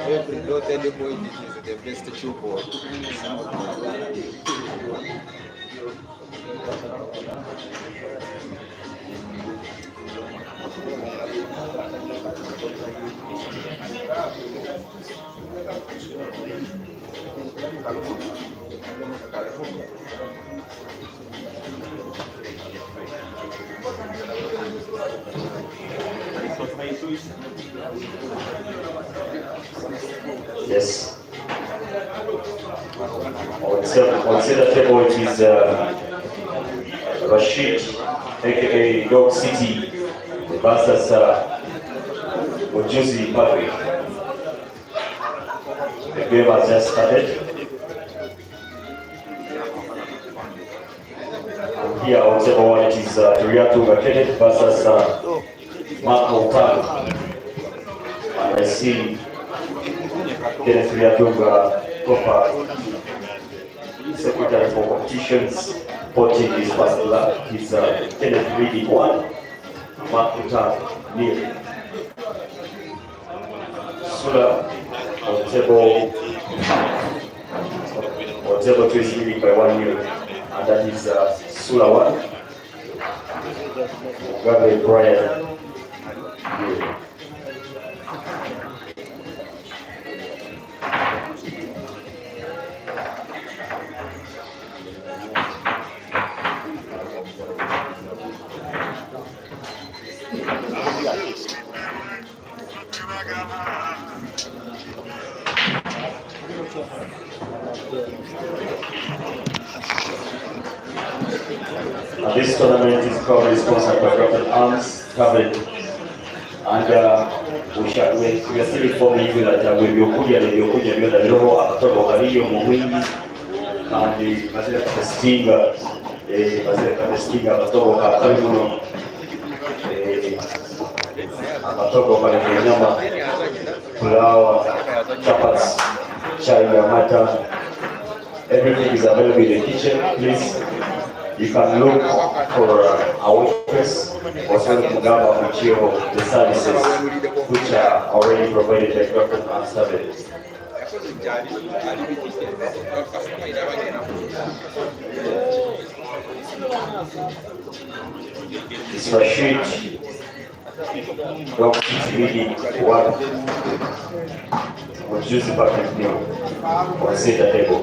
Every daughter the boy is the best children. Yes. On the table it is Rashid, aka York City, versus Mujuzi Patrick. The game has just started. And here on table one it is Turiatu Gakete versus Marco Tan. And I see Kenneth Riatunga, proper secretary for competitions, voting his first lap. He's Kenneth Reedy 1, Mark Kutan nil. Sula on table 2 is leading by 1-0, and that is Sula 1, Gabriel Brian nil. This tournament is probably sponsored by Dr. Arms Covered, and we are still informing you that Wiliokuja Vyoda Roho akatoka Kaliyo Muhwingi kandi Mazira Katestinga akatoka Kalimuno akatoka pale kwa nyama Pulawa, chapats, chai ya mata. Everything is available in the kitchen. Please, you can look for a waitress or send Wagaba Muchio the services which are already provided by Dr. Amsterdam. It's Rashid, Dr. City 1, Mujuzi Patrick New on center table.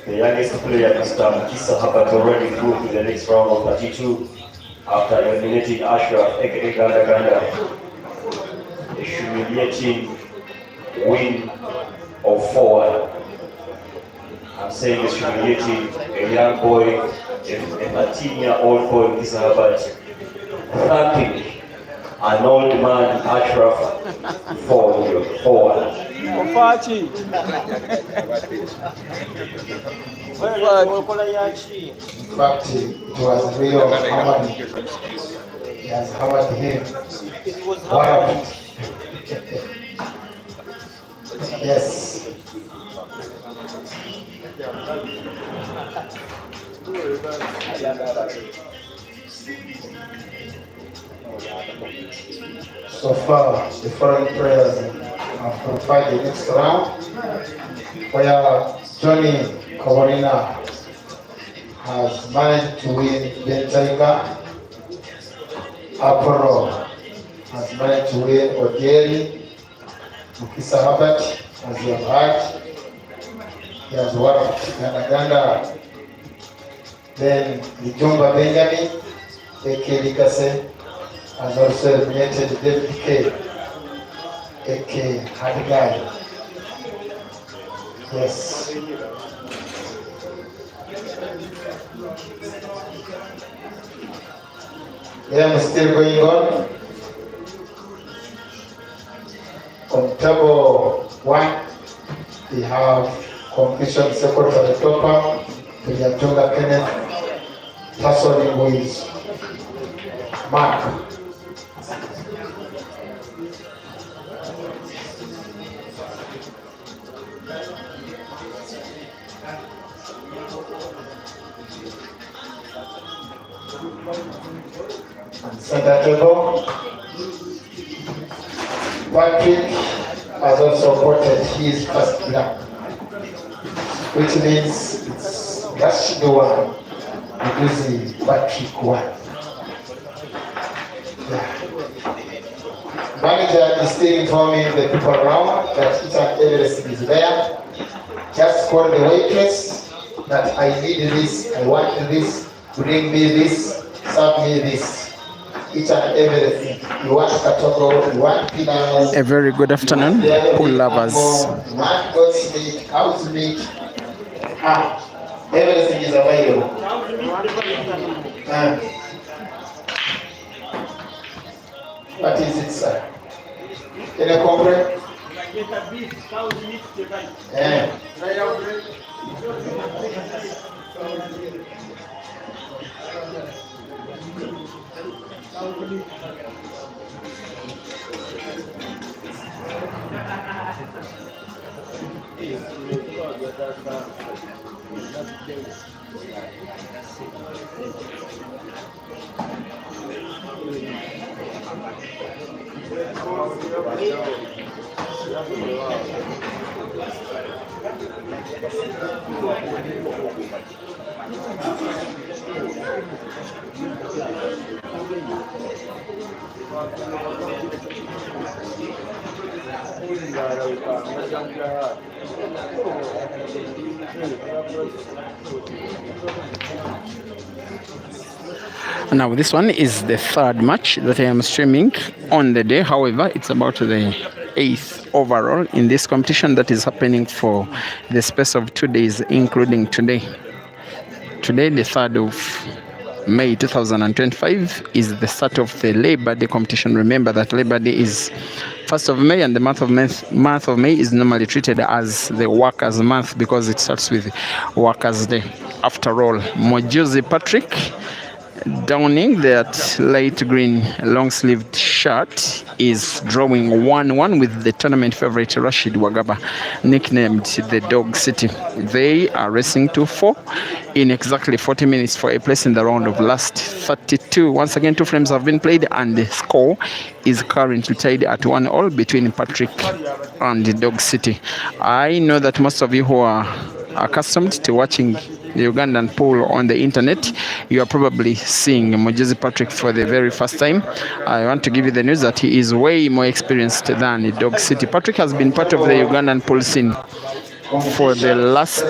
The youngest player, Mr. Kisa Habat, already through to the next round of 32 after eliminating Ashraf, aka Ganda Ganda. A humiliating win of 4-1. I'm saying it's humiliating a young boy, a 13-year-old boy, Kisa Habat, thanking an old man, Ashraf, for 4-1. In fact, it was real harmony. He has hammered him. One of it. Yes. So far, the foreign players have qualified the next round, where Johnny Kawarina has managed to win the Tiger, Apollo has managed to win Odieri, Mukisa Herbert, as you have heard. He has one of Ganda. Then Lijumba Benjamin, A.K. Ligase, has also eliminated David K. A.K. Hadigai. Yes. Game is still going on. On table 1, we have completion secretary topper, Yatunga Kenneth, person who is Mark. Center table, Patrick has also voted his first block, which means it's Rashid 1, Mujuzi Patrick 1. Yeah. Manager is still informing the people around that each and everything is there. Just call the waitress that I need this, I want this, bring me this, serve me this. Each and everything. You want katogo, you want pilau. A very good afternoon, pool lovers. You want goat's meat, cow's meat. Everything is available. What is it, sir? Can you comprehend? Now this one is the third match that I am streaming on the day. However, it's about the 8th overall in this competition that is happening for the space of 2 days, including today. Today, the 3rd of May 2025, is the start of the Labor Day competition. Remember that Labor Day is 1st of May, and the month of May is normally treated as the Workers' Month because it starts with Workers' Day. After all, Mujuzi Patrick, donning that light green long-sleeved shirt, is drawing 1-1 with the tournament favorite Rashid Wagaba, nicknamed the Dog City. They are racing to 4 in exactly 40 minutes for a place in the round of last 32. Once again, 2 frames have been played and the score is currently tied at 1-1 between Patrick and the Dog City. I know that most of you who are accustomed to watching the Ugandan pool on the internet, you are probably seeing Mujuzi Patrick for the very first time. I want to give you the news that he is way more experienced than Dog City. Patrick has been part of the Ugandan pool scene for the last,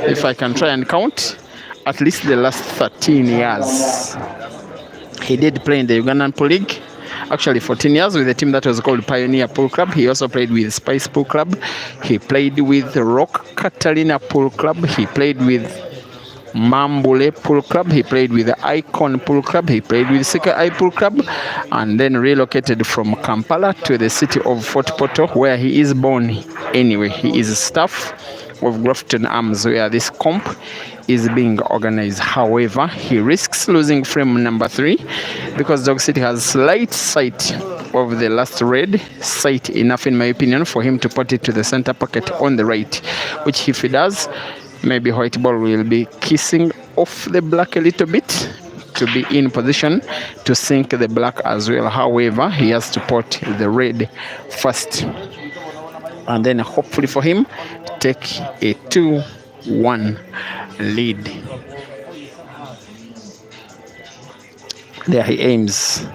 if I can try and count, at least the last 13 years. He did play in the Ugandan Pool League, actually 14 years, with a team that was called Pioneer Pool Club. He also played with Spice Pool Club. He played with Rock Catalina Pool Club. He played with Mambule Pool Club. He played with the Icon Pool Club. He played with Sika Eye Pool Club, and then relocated from Kampala to the city of Fort Portal, where he is born. Anyway, he is staff of Grafton Arms, where this comp is being organized. However, he risks losing frame number 3 because Dog City has slight sight of the last red, sight enough in my opinion for him to put it to the center pocket on the right, which if he does, maybe white ball will be kissing off the black a little bit to be in position to sink the black as well. However, he has to put the red first, and then hopefully for him to take a 2-1 lead. There he aims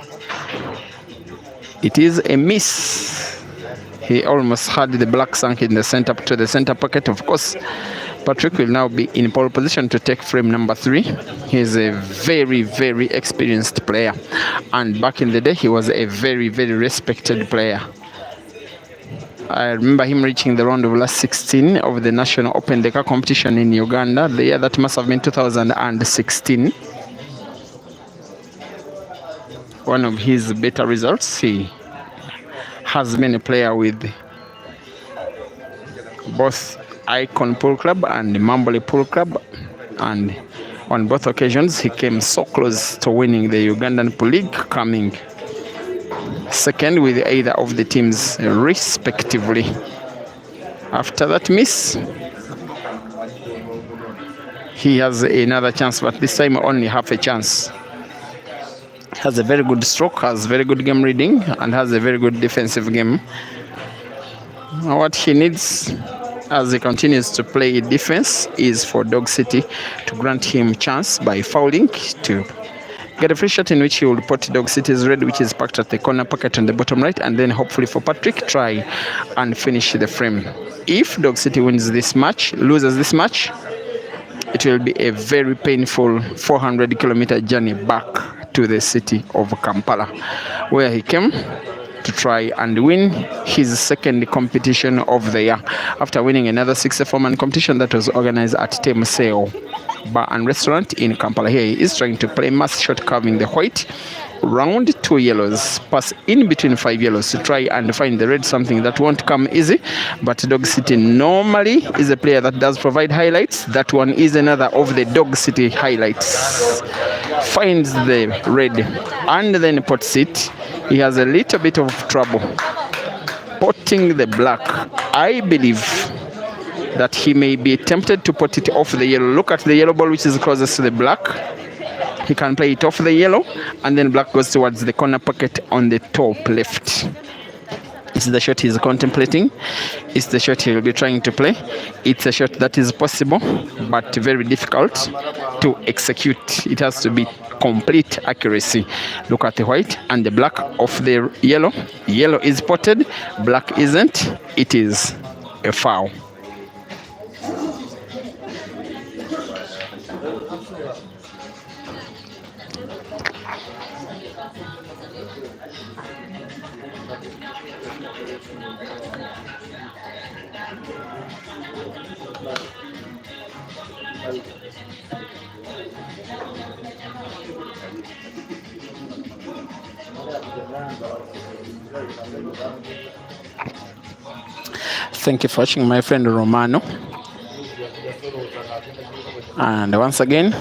It is a miss. He almost had the black sunk in the center to the center pocket. Of course, Patrick will now be in pole position to take frame number 3. He's a very, very experienced player. And back in the day, he was a very, very respected player. I remember him reaching the round of last 16 of the National Open Deca competition in Uganda. The year that must have been 2016. One of his better results. He has been a player with both Icon Pool Club and Mamboli Pool Club, and on both occasions he came so close to winning the Ugandan Pool League, coming second with either of the teams respectively. After that miss, he has another chance, but this time only half a chance. Has a very good stroke, has very good game reading, and has a very good defensive game. What he needs as he continues to play defense is for Dog City to grant him chance by fouling to get a free shot in which he will put Dog City's red, which is packed at the corner pocket on the bottom right, and then hopefully for Patrick try and finish the frame. If Dog City wins this match, loses this match, it will be a very painful 400-kilometer journey back to the city of Kampala, where he came to try and win his second competition of the year, after winning another 64-man competition that was organized at Temuseo Bar and Restaurant in Kampala. Here he is trying to play mass shot, carving the white, round 2 yellows, pass in between 5 yellows to try and find the red, something that won't come easy. But Dog City normally is a player that does provide highlights. That one is another of the Dog City highlights. Finds the red and then puts it. He has a little bit of trouble potting the black. I believe that he may be tempted to put it off the yellow. Look at the yellow ball, which is closest to the black. He can play it off the yellow, and then black goes towards the corner pocket on the top left. It's the shot he's contemplating. It's the shot he'll be trying to play. It's a shot that is possible, but very difficult to execute. It has to be complete accuracy. Look at the white and the black of the yellow. Yellow is potted, black isn't. It is a foul. Thank you for watching, my friend Romano. And once again,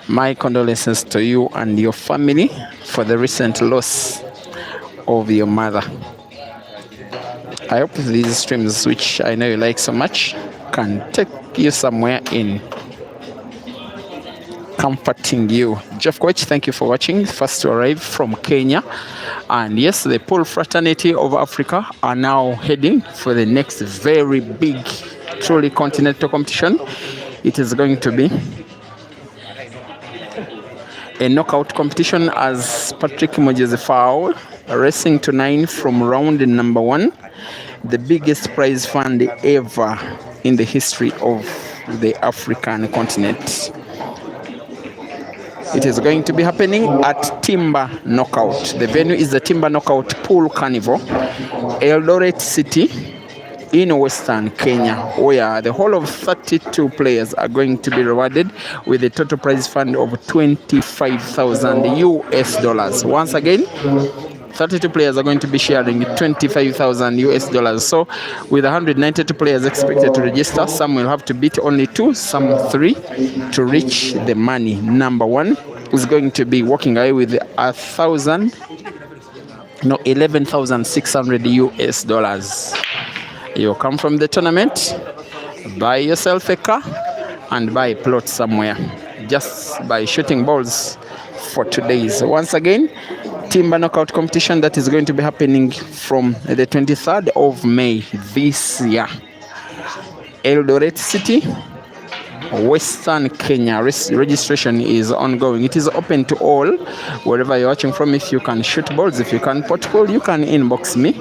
my condolences to you and your family for the recent loss of your mother. I hope these streams, which I know you like so much, can take you somewhere in comforting you. Jeff Coach, thank you for watching. First to arrive from Kenya. And yes, the Pool Fraternity of Africa are now heading for the next very big, truly continental competition. It is going to be a knockout competition, as Patrick Mujuzi foul, racing to 9 from round number 1. The biggest prize fund ever in the history of the African continent. It is going to be happening at Timber Knockout. The venue is the Timber Knockout Pool Carnival, Eldoret City in Western Kenya, where the whole of 32 players are going to be rewarded with a total prize fund of $25,000 US. Once again, 32 players are going to be sharing $25,000 US. So with 192 players expected to register, some will have to beat only 2, some 3 to reach the money. Number 1 is going to be walking away with $11,600 US. You come from the tournament, buy yourself a car and buy a plot somewhere just by shooting balls for 2 days. Once again, Timber Knockout competition that is going to be happening from the 23rd of May this year. Eldoret City, Western Kenya. Registration is ongoing. It is open to all, wherever you're watching from. If you can shoot balls, if you can pot ball, you can inbox me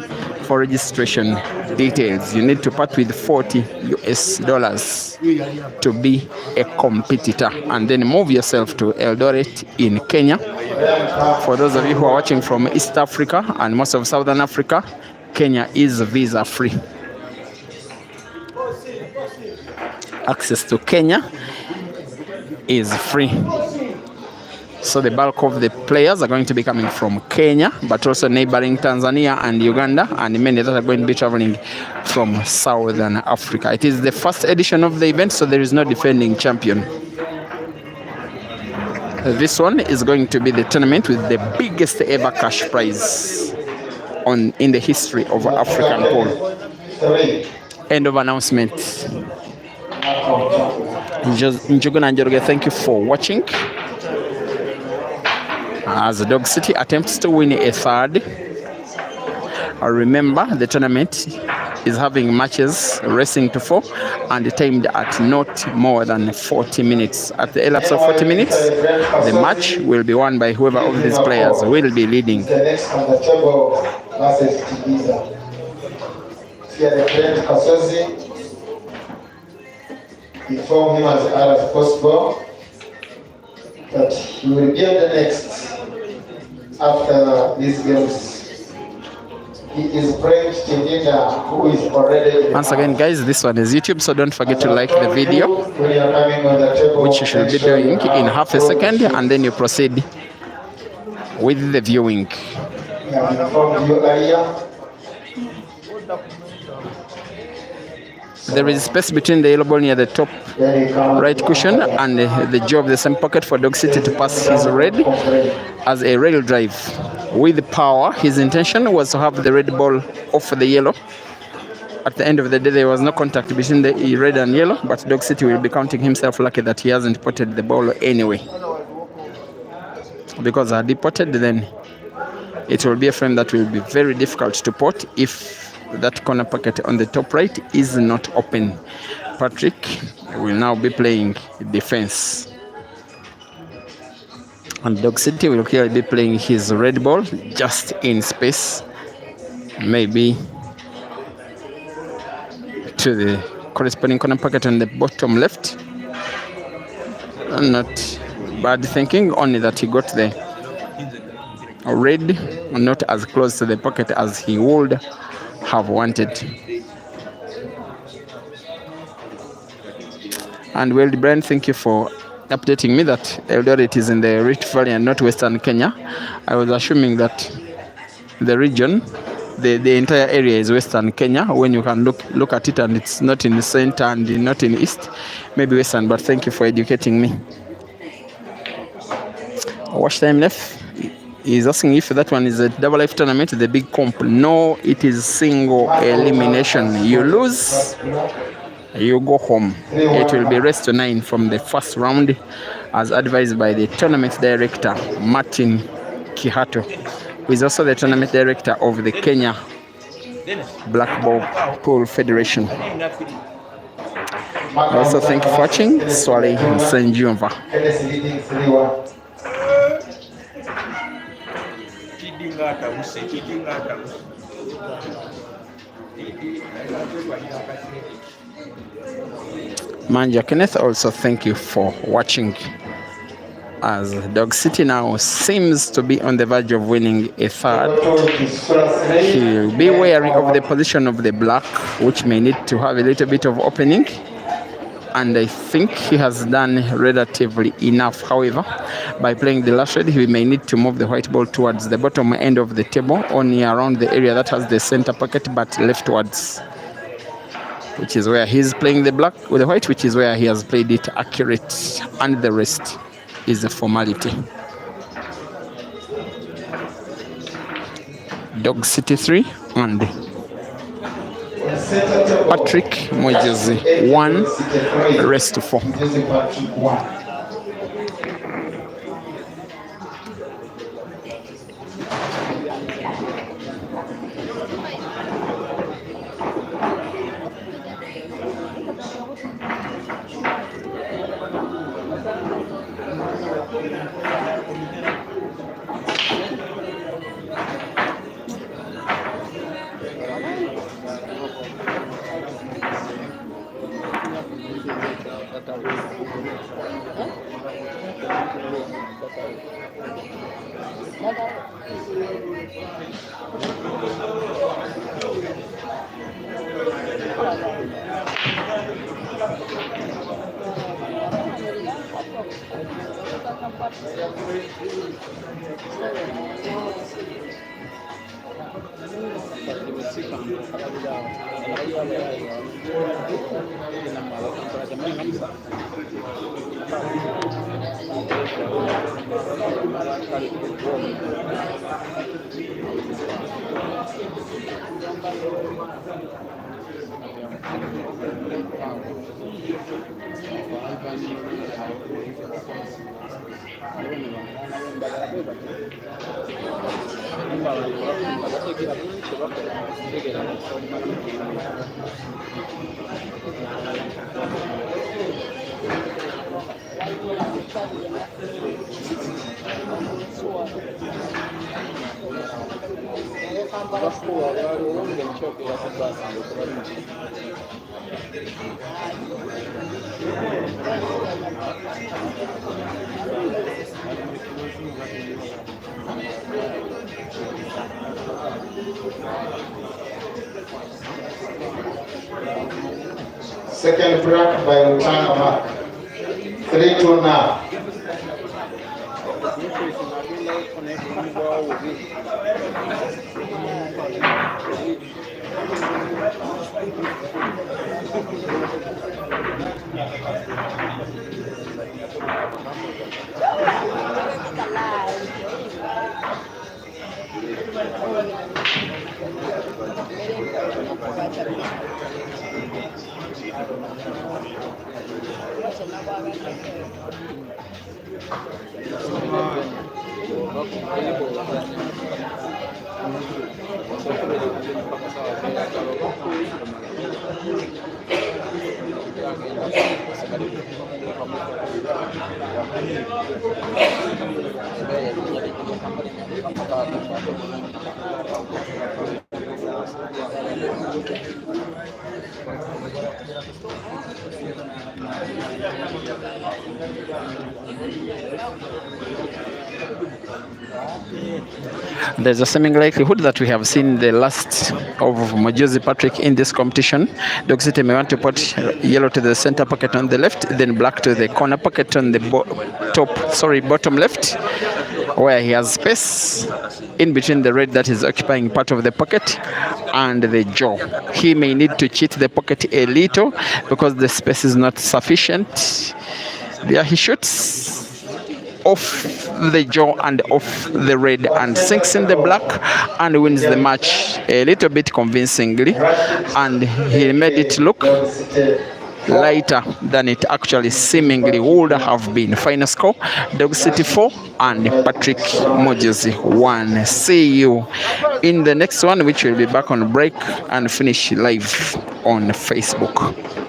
for registration details. You need to part with $40 to be a competitor, and then move yourself to Eldoret in Kenya. For those of you who are watching from East Africa and most of Southern Africa, Kenya is visa free. Access to Kenya is free. So the bulk of the players are going to be coming from Kenya, but also neighboring Tanzania and Uganda, and many that are going to be traveling from Southern Africa. It is the first edition of the event, so there is no defending champion. This one is going to be the tournament with the biggest ever cash prize in the history of African pool. End of announcement. Njuguna Njoroge, thank you for watching. As Dog City attempts to win a third. Remember, the tournament is having matches racing to 4 and timed at not more than 40 minutes. At the elapse of 40 minutes, the match will be won by whoever of these players will be leading. The next on the table versus Tibiza. Here the friend Kasozi, inform him as early as possible that he will be on the next after these games. He is praying Tibiza, who is already. Once again, guys, this one is YouTube, so don't forget to like the video, which you should be doing in half a second, and then you proceed with the viewing. There is space between the yellow ball near the top right cushion and the jaw of the same pocket for Dog City to pass his red as a rail drive. With power, his intention was to have the red ball off the yellow. At the end of the day, there was no contact between the red and yellow, but Dog City will be counting himself lucky that he hasn't potted the ball anyway. Because had he potted, then it will be a frame that will be very difficult to pot if that corner pocket on the top right is not open. Patrick will now be playing defense. And Dog City will clearly be playing his red ball just in space. Maybe to the corresponding corner pocket on the bottom left. Not bad thinking, only that he got the red not as close to the pocket as he would have wanted. And well, Brian, thank you for updating me that Eldoret is in the Rift Valley and not Western Kenya. I was assuming that the region, the entire area is Western Kenya, when you can look at it and it's not in the center and not in the east, maybe Western, but thank you for educating me. Watch time left. He's asking if that one is a double life tournament, the big comp. No, it is single elimination. You lose, you go home. It will be race to 9 from the first round, as advised by the tournament director, Martin Kihato, who is also the tournament director of the Kenya Black Ball Pool Federation. Also, thank you for watching. Swali Senjumva. Manja Kenneth, also thank you for watching. As Dog City now seems to be on the verge of winning a third. He'll be wary of the position of the black, which may need to have a little bit of opening. And I think he has done relatively enough. However, by playing the last red, he may need to move the white ball towards the bottom end of the table, only around the area that has the center pocket, but leftwards, which is where he's playing the black with the white, which is where he has played it accurate, and the rest is a formality. Dog City 3 and Patrick Mujuzi 1, rest 4. Second track by Utana Mark. 3-2 now. There's a seeming likelihood that we have seen the last of Mujuzi Patrick in this competition. Dog City may want to put yellow to the center pocket on the left, then black to the corner pocket on the bottom left, where he has space in between the red that is occupying part of the pocket and the jaw. He may need to cheat the pocket a little because the space is not sufficient. There he shoots off the jaw and off the red and sinks in the black and wins the match a little bit convincingly, and he made it look lighter than it actually seemingly would have been. Final score, Dog City 4 and Patrick Mujuzi 1. See you in the next one, which will be back on break and finish live on Facebook.